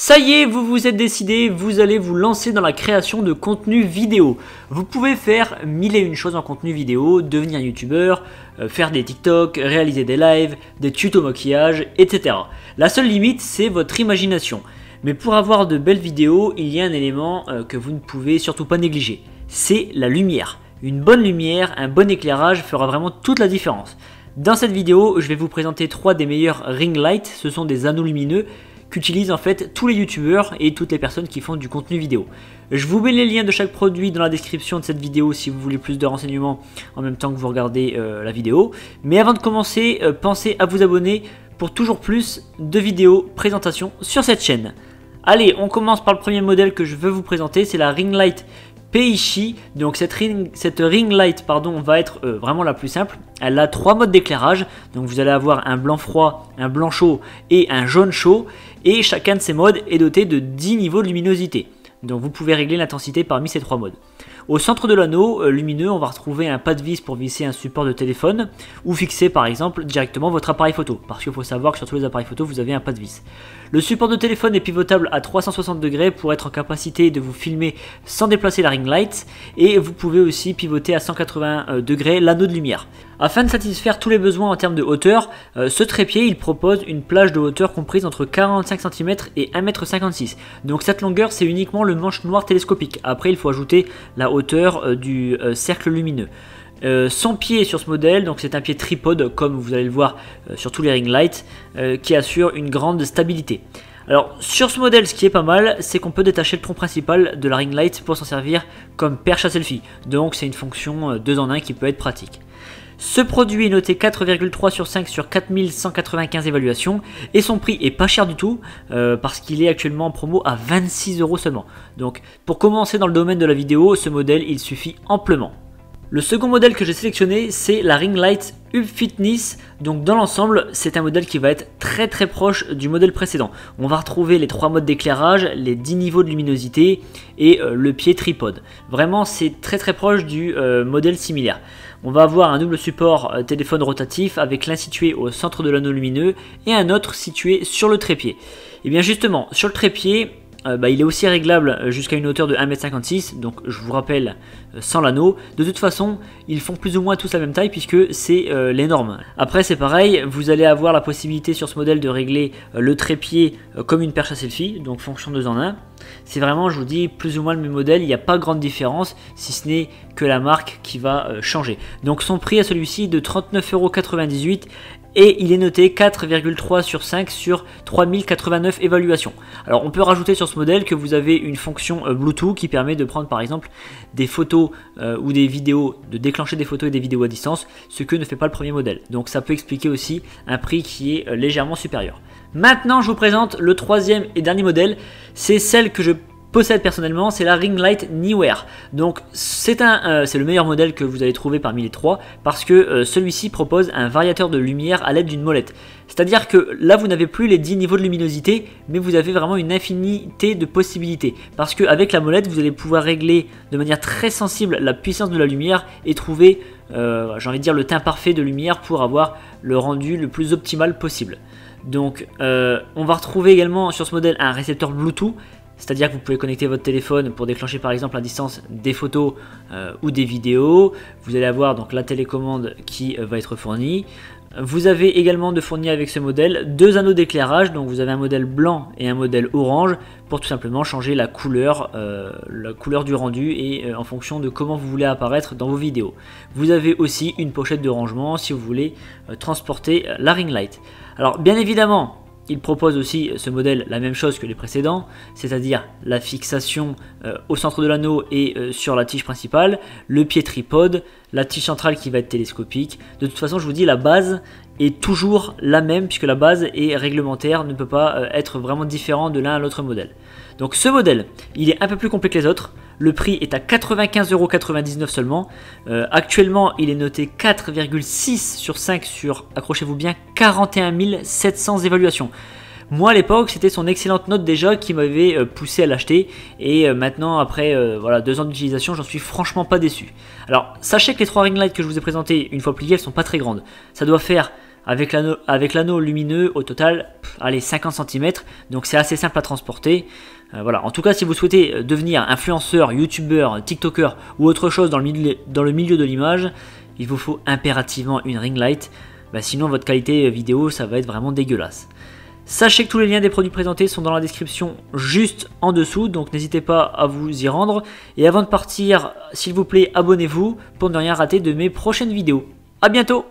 Ça y est, vous vous êtes décidé, vous allez vous lancer dans la création de contenu vidéo. Vous pouvez faire mille et une choses en contenu vidéo, devenir youtubeur, faire des TikTok, réaliser des lives, des tutos maquillage, etc. La seule limite, c'est votre imagination. Mais pour avoir de belles vidéos, il y a un élément que vous ne pouvez surtout pas négliger. C'est la lumière. Une bonne lumière, un bon éclairage fera vraiment toute la différence. Dans cette vidéo, je vais vous présenter 3 des meilleurs ring lights. Ce sont des anneaux lumineux qu'utilisent en fait tous les youtubeurs et toutes les personnes qui font du contenu vidéo. Je vous mets les liens de chaque produit dans la description de cette vidéo si vous voulez plus de renseignements en même temps que vous regardez la vidéo. Mais avant de commencer, pensez à vous abonner pour toujours plus de vidéos présentations sur cette chaîne. Allez, on commence par le premier modèle que je veux vous présenter, c'est la ring light Peishi. Donc cette ring light va être vraiment la plus simple. Elle a 3 modes d'éclairage. Donc vous allez avoir un blanc froid, un blanc chaud et un jaune chaud. Et chacun de ces modes est doté de 10 niveaux de luminosité. Donc vous pouvez régler l'intensité parmi ces 3 modes. Au centre de l'anneau lumineux, on va retrouver un pas de vis pour visser un support de téléphone ou fixer par exemple directement votre appareil photo. Parce qu'il faut savoir que sur tous les appareils photo, vous avez un pas de vis. Le support de téléphone est pivotable à 360 degrés pour être en capacité de vous filmer sans déplacer la ring light. Et vous pouvez aussi pivoter à 180 degrés l'anneau de lumière. Afin de satisfaire tous les besoins en termes de hauteur, ce trépied il propose une plage de hauteur comprise entre 45 cm et 1,56 m. Donc cette longueur c'est uniquement le manche noir télescopique. Après il faut ajouter la hauteur du cercle lumineux. Son pied sur ce modèle, donc c'est un pied tripode comme vous allez le voir sur tous les ring lights qui assure une grande stabilité. Alors sur ce modèle ce qui est pas mal c'est qu'on peut détacher le tronc principal de la ring light pour s'en servir comme perche à selfie. Donc c'est une fonction 2 en 1 qui peut être pratique. Ce produit est noté 4,3 sur 5 sur 4195 évaluations et son prix est pas cher du tout parce qu'il est actuellement en promo à 26 € seulement. Donc pour commencer dans le domaine de la vidéo, ce modèle il suffit amplement. Le second modèle que j'ai sélectionné c'est la ring light Hub Fitness. Donc dans l'ensemble c'est un modèle qui va être très proche du modèle précédent. On va retrouver les 3 modes d'éclairage, les 10 niveaux de luminosité et le pied tripode. Vraiment c'est très proche du modèle similaire. On va avoir un double support téléphone rotatif avec l'un situé au centre de l'anneau lumineux et un autre situé sur le trépied. Et bien justement sur le trépied il est aussi réglable jusqu'à une hauteur de 1,56 m, donc je vous rappelle sans l'anneau. De toute façon ils font plus ou moins tous la même taille puisque c'est les normes. Après c'est pareil, vous allez avoir la possibilité sur ce modèle de régler le trépied comme une perche à selfie, donc fonction 2 en 1. C'est vraiment, je vous dis, plus ou moins le même modèle, il n'y a pas grande différence si ce n'est que la marque qui va changer. Donc son prix à celui-ci de 39,98 € et il est noté 4,3 sur 5 sur 3089 évaluations. Alors on peut rajouter sur ce modèle que vous avez une fonction Bluetooth qui permet de prendre par exemple des photos ou des vidéos, de déclencher des photos et des vidéos à distance, ce que ne fait pas le premier modèle. Donc ça peut expliquer aussi un prix qui est légèrement supérieur. Maintenant je vous présente le troisième et dernier modèle, c'est celle que je possède personnellement, c'est la ring light Neewer. Donc c'est le meilleur modèle que vous allez trouver parmi les 3 parce que celui-ci propose un variateur de lumière à l'aide d'une molette. C'est à dire que là vous n'avez plus les 10 niveaux de luminosité mais vous avez vraiment une infinité de possibilités parce qu'avec la molette vous allez pouvoir régler de manière très sensible la puissance de la lumière et trouver j'ai envie de dire le teint parfait de lumière pour avoir le rendu le plus optimal possible. Donc on va retrouver également sur ce modèle un récepteur Bluetooth. C'est-à-dire que vous pouvez connecter votre téléphone pour déclencher par exemple à distance des photos ou des vidéos. Vous allez avoir donc la télécommande qui va être fournie. Vous avez également de fournir avec ce modèle 2 anneaux d'éclairage. Donc vous avez un modèle blanc et un modèle orange pour tout simplement changer la couleur du rendu et en fonction de comment vous voulez apparaître dans vos vidéos. Vous avez aussi une pochette de rangement si vous voulez transporter la ring light. Alors bien évidemment, il propose aussi ce modèle la même chose que les précédents, c'est-à-dire la fixation au centre de l'anneau et sur la tige principale, le pied tripode, la tige centrale qui va être télescopique. De toute façon, je vous dis, la base est toujours la même puisque la base est réglementaire, ne peut pas être vraiment différent de l'un à l'autre modèle. Donc ce modèle, il est un peu plus complet que les autres. Le prix est à 95,99 € seulement. Actuellement, il est noté 4,6 sur 5 sur, accrochez-vous bien, 41 700 évaluations. Moi à l'époque c'était son excellente note déjà qui m'avait poussé à l'acheter et maintenant après voilà 2 ans d'utilisation j'en suis franchement pas déçu. Alors sachez que les 3 ring lights que je vous ai présentés une fois pliés elles sont pas très grandes. Ça doit faire Avec l'anneau lumineux, au total, allez, 50 cm, donc c'est assez simple à transporter. Voilà. En tout cas, si vous souhaitez devenir influenceur, youtubeur, tiktoker ou autre chose dans le milieu de l'image, il vous faut impérativement une ring light. Sinon, votre qualité vidéo, ça va être vraiment dégueulasse. Sachez que tous les liens des produits présentés sont dans la description juste en dessous, donc n'hésitez pas à vous y rendre. Et avant de partir, s'il vous plaît, abonnez-vous pour ne rien rater de mes prochaines vidéos. A bientôt!